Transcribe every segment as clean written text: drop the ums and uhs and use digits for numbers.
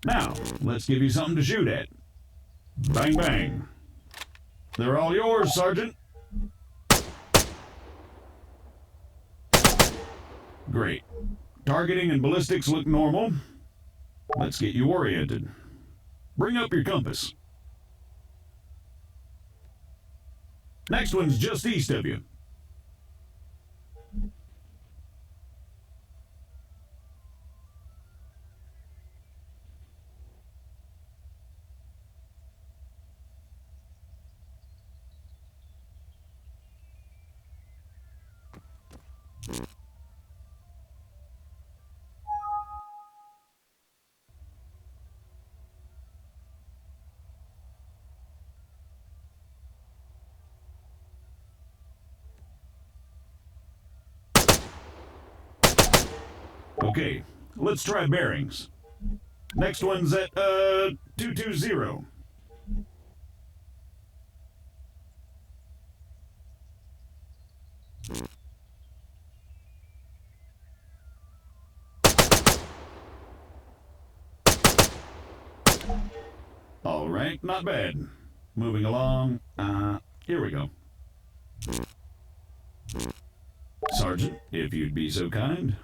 Now, let's give you something to shoot at. Bang, bang. They're all yours, Sergeant. Great. Targeting and ballistics look normal. Let's get you oriented. Bring up your compass. Next one's just east of you. Okay, let's try bearings. Next one's at, 220. All right, not bad. Moving along. Here we go. Sergeant, if you'd be so kind.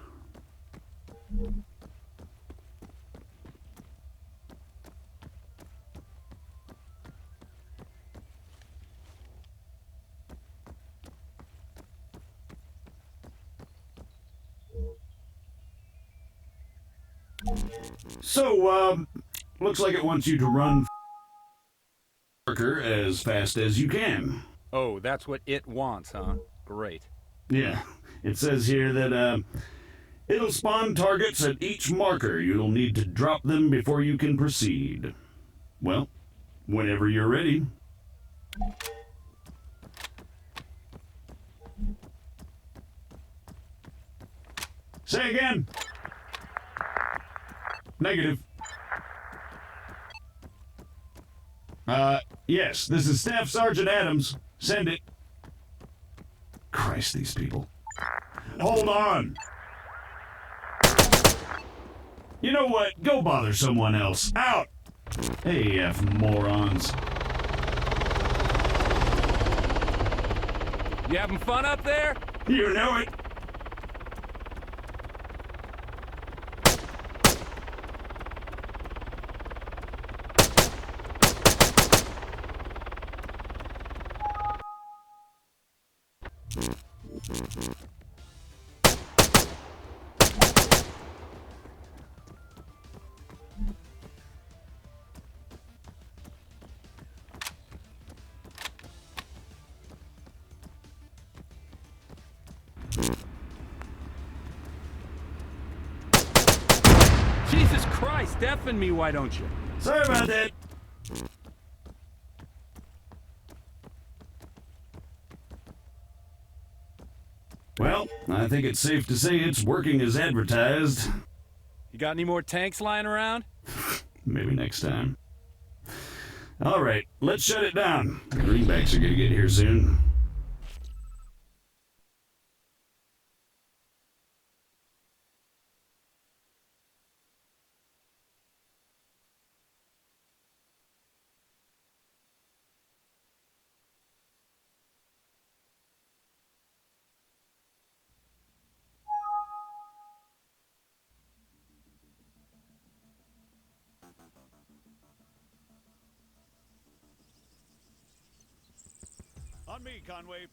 So, looks like it wants you to run marker as fast as you can. Oh, that's what it wants, huh? Great. Yeah, it says here that, it'll spawn targets at each marker. You'll need to drop them before you can proceed. Well, whenever you're ready. Say again. Negative. Yes, this is Staff Sergeant Adams. Send it. Christ, these people. Hold on. You know what? Go bother someone else. Out! AF morons. You having fun up there? You know it. Jesus Christ, deafen me, why don't you? Sorry about that. Well, I think it's safe to say it's working as advertised. You got any more tanks lying around? Maybe next time. All right, let's shut it down. The greenbacks are gonna get here soon. On me, Conway.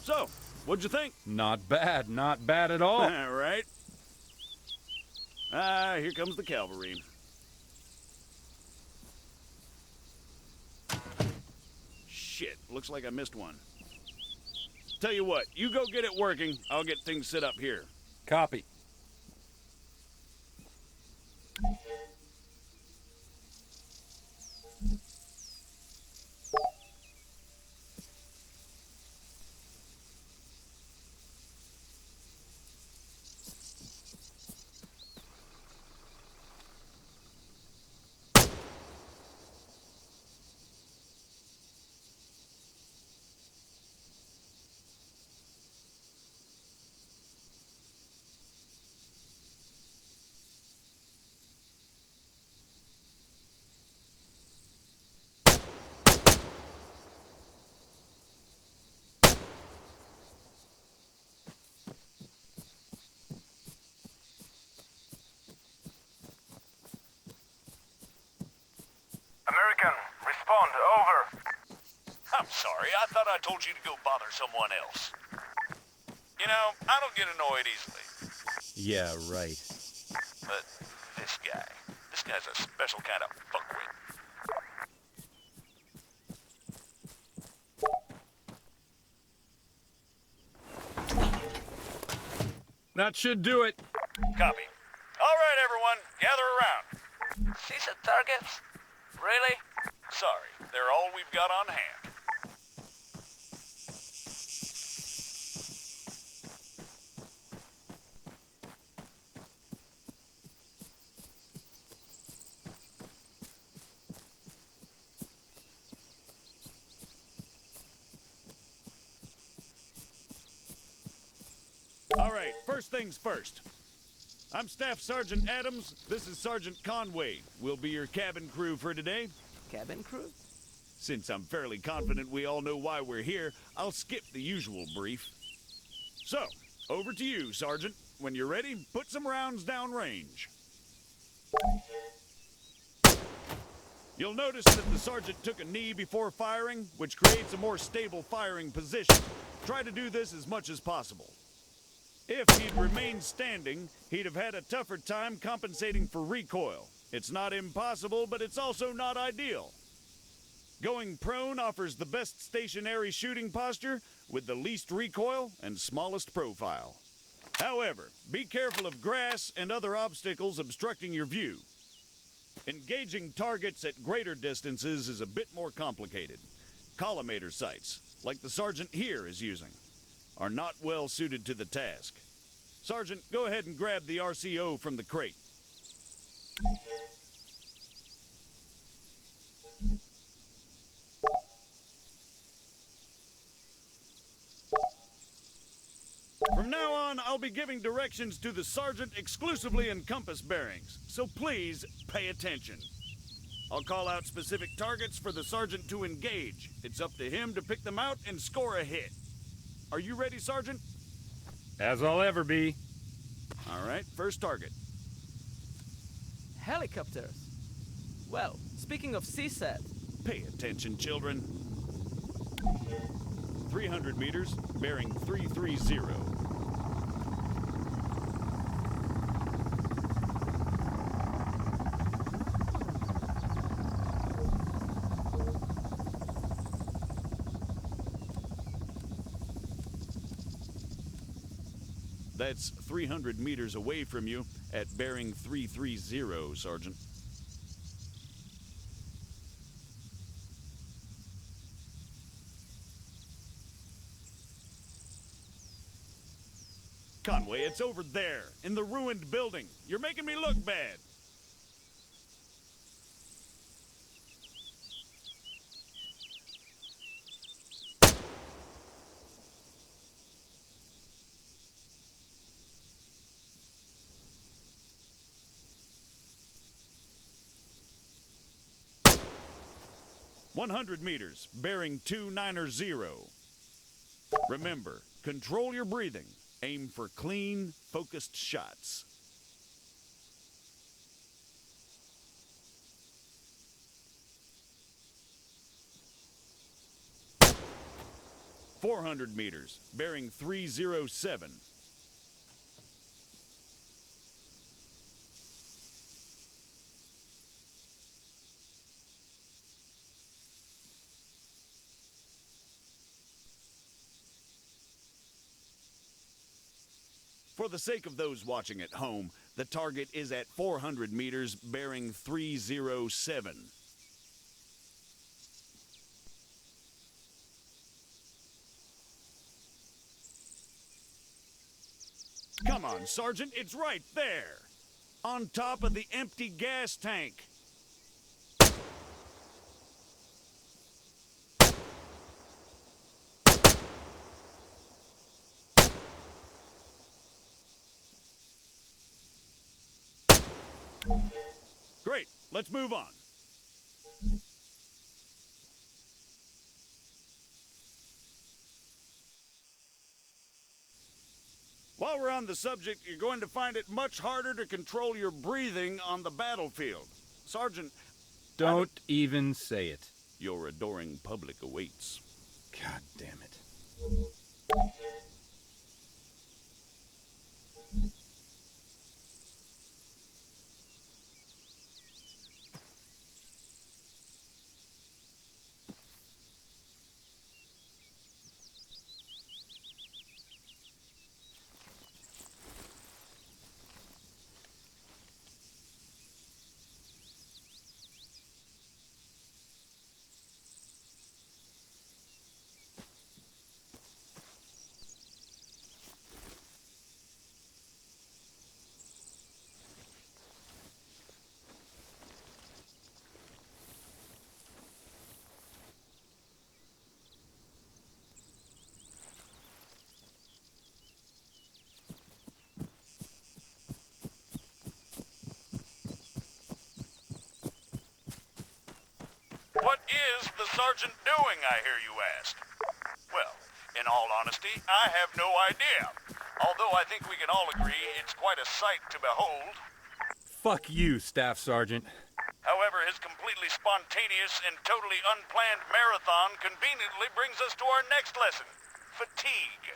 So, what'd you think? Not bad at all. All right. Here comes the cavalry. Shit, looks like I missed one. Tell you what, you go get it working, I'll get things set up here. Copy. I'm sorry, I thought I told you to go bother someone else. You know, I don't get annoyed easily. Yeah, right. But this guy's a special kind of fuckwit. That should do it. Copy. All right, everyone, gather around. See some targets? Really? Sorry, they're all we've got on hand. All right, first things first. I'm Staff Sergeant Adams. This is Sergeant Conway. We'll be your cabin crew for today. Cabin crew? Since I'm fairly confident we all know why we're here, I'll skip the usual brief. So, over to you, Sergeant. When you're ready, put some rounds downrange. You'll notice that the sergeant took a knee before firing, which creates a more stable firing position. Try to do this as much as possible. If he'd remained standing, he'd have had a tougher time compensating for recoil. It's not impossible, but it's also not ideal. Going prone offers the best stationary shooting posture with the least recoil and smallest profile. However, be careful of grass and other obstacles obstructing your view. Engaging targets at greater distances is a bit more complicated. Collimator sights, like the sergeant here is using, are not well suited to the task. Sergeant, go ahead and grab the RCO from the crate. From now on, I'll be giving directions to the sergeant exclusively in compass bearings, so please pay attention. I'll call out specific targets for the sergeant to engage. It's up to him to pick them out and score a hit. Are you ready, Sergeant? As I'll ever be. All right, first target. Helicopters. Well, speaking of CSAT, Pay attention, children. 300 meters, bearing 330. That's 300 meters away from you at bearing 330, Sergeant. Conway, it's over there, in the ruined building. You're making me look bad. "100 meters, bearing 290. Remember, control your breathing. Aim for clean, focused shots. "400 meters, bearing 307. For the sake of those watching at home, the target is at 400 meters, bearing 307. Come on, Sergeant, it's right there, on top of the empty gas tank. Great, let's move on. While we're on the subject, you're going to find it much harder to control your breathing on the battlefield. Sergeant, Don't even say it. Your adoring public awaits. God damn it. What is the sergeant doing, I hear you ask? Well, in all honesty, I have no idea. Although I think we can all agree it's quite a sight to behold. Fuck you, Staff Sergeant. However, his completely spontaneous and totally unplanned marathon conveniently brings us to our next lesson, fatigue.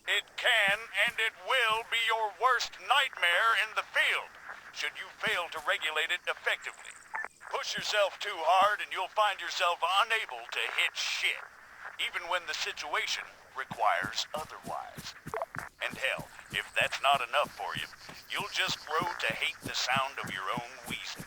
It can and it will be your worst nightmare in the field, should you fail to regulate it effectively. Push yourself too hard and you'll find yourself unable to hit shit, even when the situation requires otherwise. And hell, if that's not enough for you, you'll just grow to hate the sound of your own wheezing.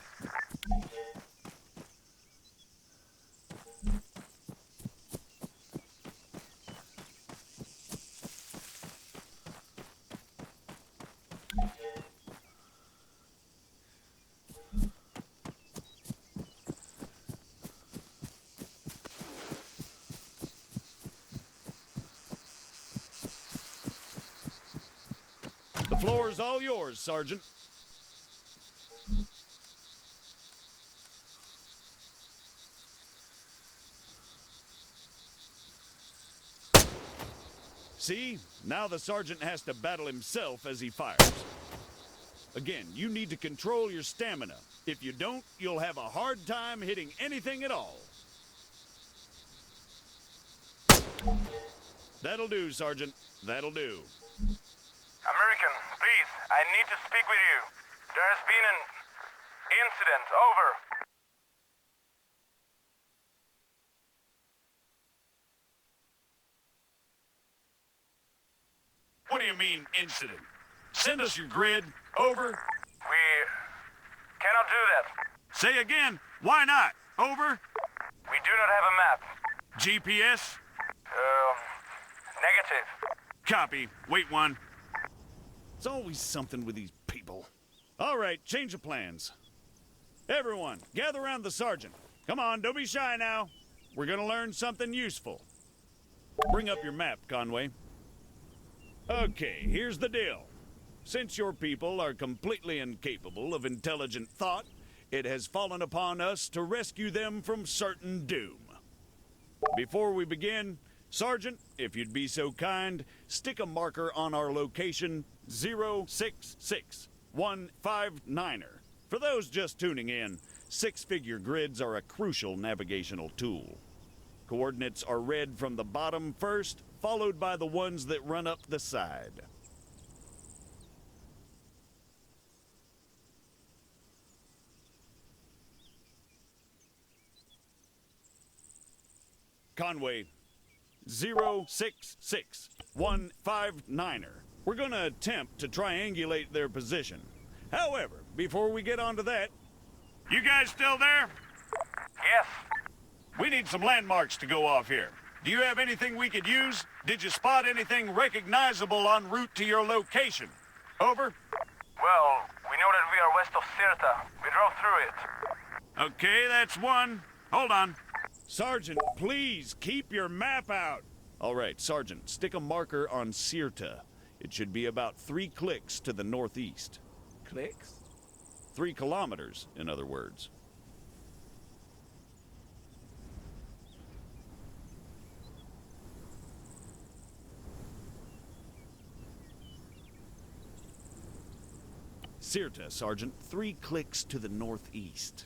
The floor's all yours, Sergeant. See? Now the sergeant has to battle himself as he fires. Again, you need to control your stamina. If you don't, you'll have a hard time hitting anything at all. That'll do, Sergeant. That'll do. American, please, I need to speak with you. There has been an incident. Over. What do you mean, incident? Send us your grid. Over. We cannot do that. Say again. Why not? Over. We do not have a map. GPS. Negative. Copy. Wait one. It's always something with these people. All right, change of plans. Everyone, gather around the sergeant. Come on, don't be shy now. We're gonna learn something useful. Bring up your map, Conway. Okay, here's the deal. Since your people are completely incapable of intelligent thought, it has fallen upon us to rescue them from certain doom. Before we begin, Sergeant, if you'd be so kind, stick a marker on our location 066159er. For those just tuning in, six-figure grids are a crucial navigational tool. Coordinates are read from the bottom first, followed by the ones that run up the side. Conway, 066159er. We're gonna attempt to triangulate their position. However, before we get onto that, you guys still there? Yes. We need some landmarks to go off here. Do you have anything we could use? Did you spot anything recognizable en route to your location? Over. Well, we know that we are west of Sirta. We drove through it. Okay, that's one. Hold on. Sergeant, please keep your map out. All right, Sergeant, stick a marker on Sirta. It should be about 3 clicks to the northeast. Clicks? 3 kilometers, in other words. Sirta, Sergeant, 3 clicks to the northeast.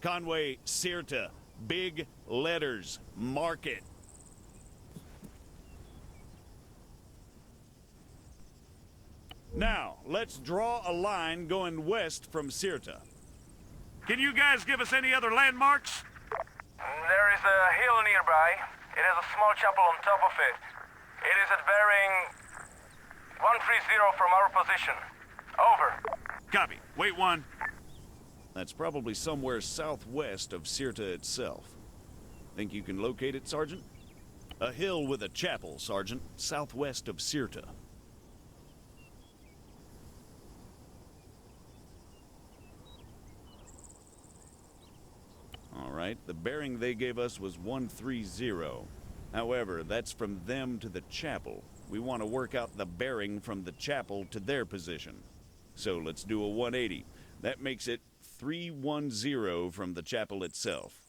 Conway, Sirta. Big letters. Mark it. Now, let's draw a line going west from Sirta. Can you guys give us any other landmarks? There is a hill nearby. It has a small chapel on top of it. It is at bearing 130 from our position. Over. Copy. Wait one. That's probably somewhere southwest of Sirta itself. Think you can locate it, Sergeant? A hill with a chapel, Sergeant, southwest of Sirta. All right, the bearing they gave us was 130. However, that's from them to the chapel. We want to work out the bearing from the chapel to their position. So let's do a 180. That makes it 310 from the chapel itself.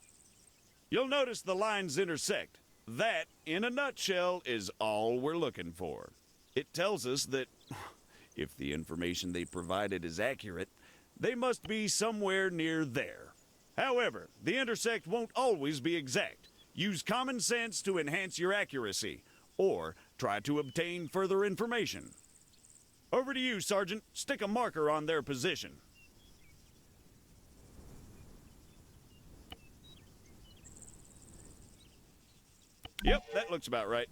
You'll notice the lines intersect. That, in a nutshell, is all we're looking for. It tells us that, if the information they provided is accurate, they must be somewhere near there. However, the intersect won't always be exact. Use common sense to enhance your accuracy, or try to obtain further information. Over to you, Sergeant. Stick a marker on their position. Yep, that looks about right.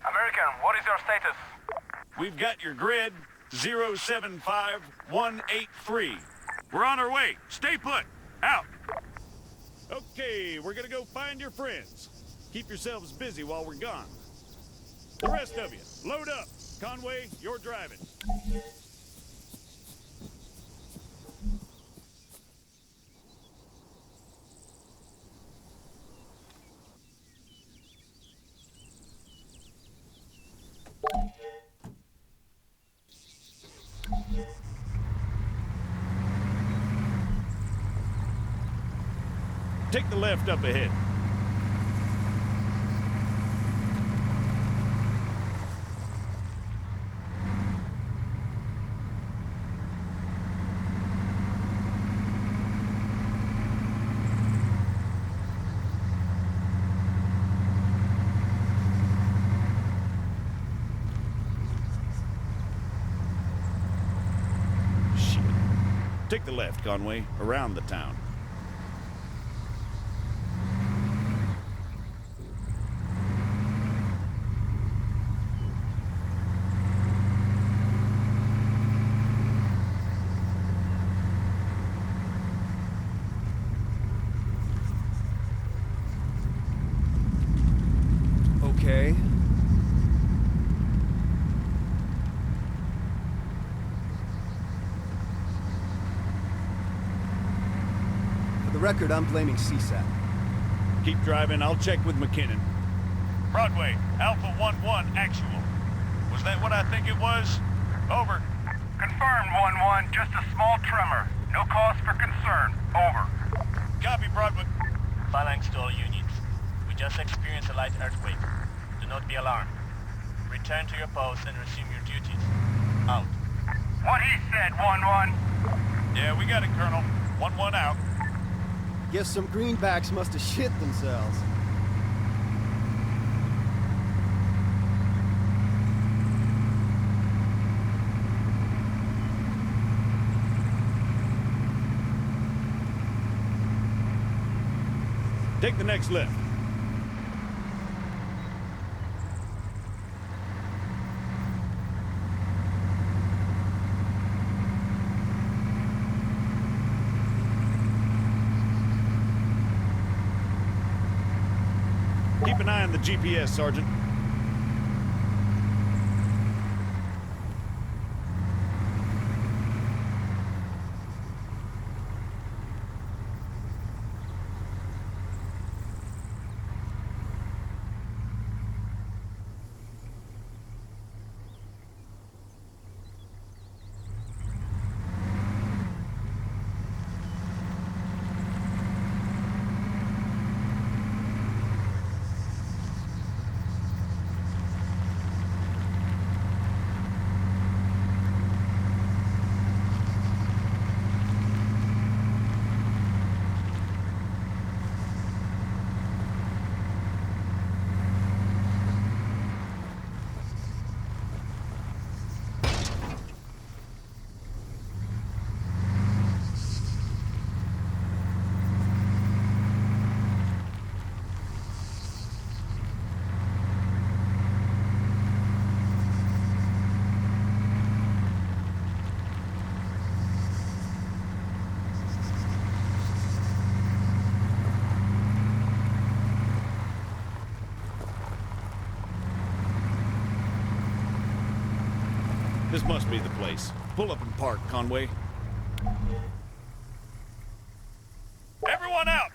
American, what is your status? We've got your grid, 075183. We're on our way. Stay put. Out. Okay, we're gonna go find your friends. Keep yourselves busy while we're gone. The rest of you, load up. Conway, you're driving. Take the left up ahead. Shit. Take the left, Conway, around the town. Okay. For the record, I'm blaming CSAT. Keep driving, I'll check with McKinnon. Broadway, Alpha 1-1 actual. Was that what I think it was? Over. Confirmed, 1-1. Just a small tremor. No cause for concern. Over. Copy, Broadway. Phalanx to all units. We just experienced a light earthquake. Do not be alarmed. Return to your post and resume your duties. Out. What he said, 1-1. Yeah, we got it, Colonel. 1-1 out. Guess some greenbacks must have shit themselves. Take the next left. Keep an eye on the GPS, Sergeant. This must be the place. Pull up and park, Conway. Everyone out!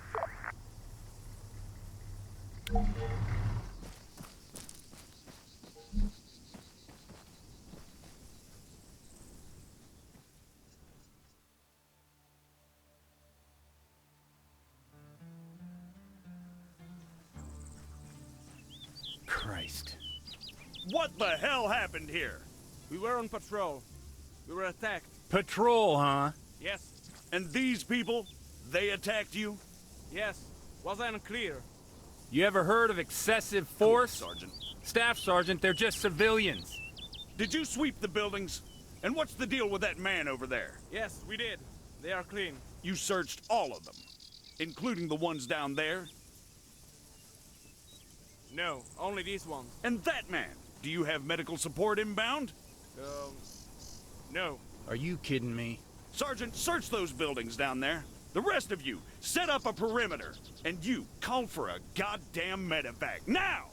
Christ. What the hell happened here? We were on patrol. We were attacked. Patrol, huh? Yes. And these people, they attacked you? Yes. Was I unclear? You ever heard of excessive force? Sergeant. Staff Sergeant, they're just civilians. Did you sweep the buildings? And what's the deal with that man over there? Yes, we did. They are clean. You searched all of them, including the ones down there? No, only these ones. And that man, do you have medical support inbound? No. Are you kidding me? Sergeant, search those buildings down there. The rest of you, set up a perimeter. And you, call for a goddamn medevac, now!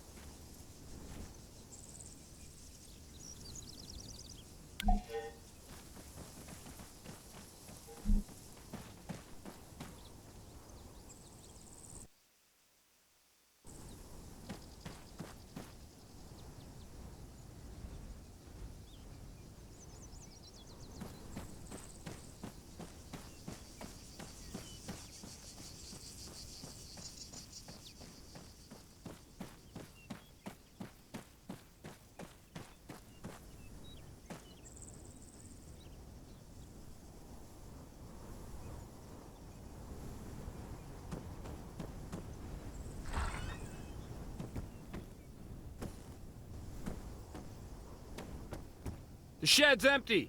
The shed's empty.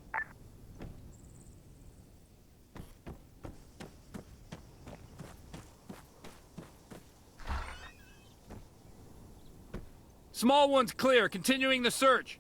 Small one's clear. Continuing the search.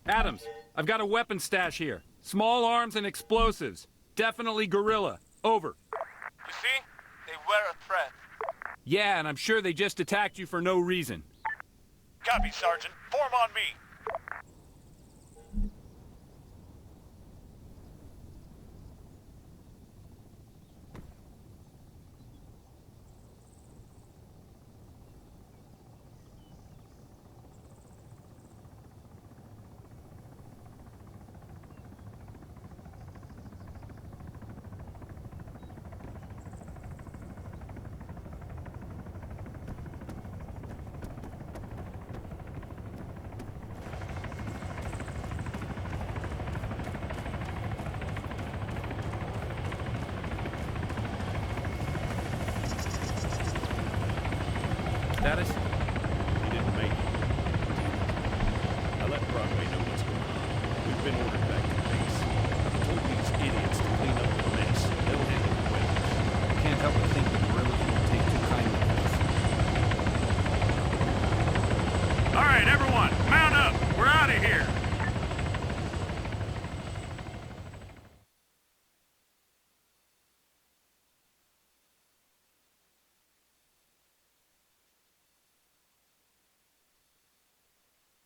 Adams, I've got a weapon stash here. Small arms and explosives. Definitely guerrilla. Over. You see? They were a threat. Yeah, and I'm sure they just attacked you for no reason. Copy, Sergeant. Form on me. Status?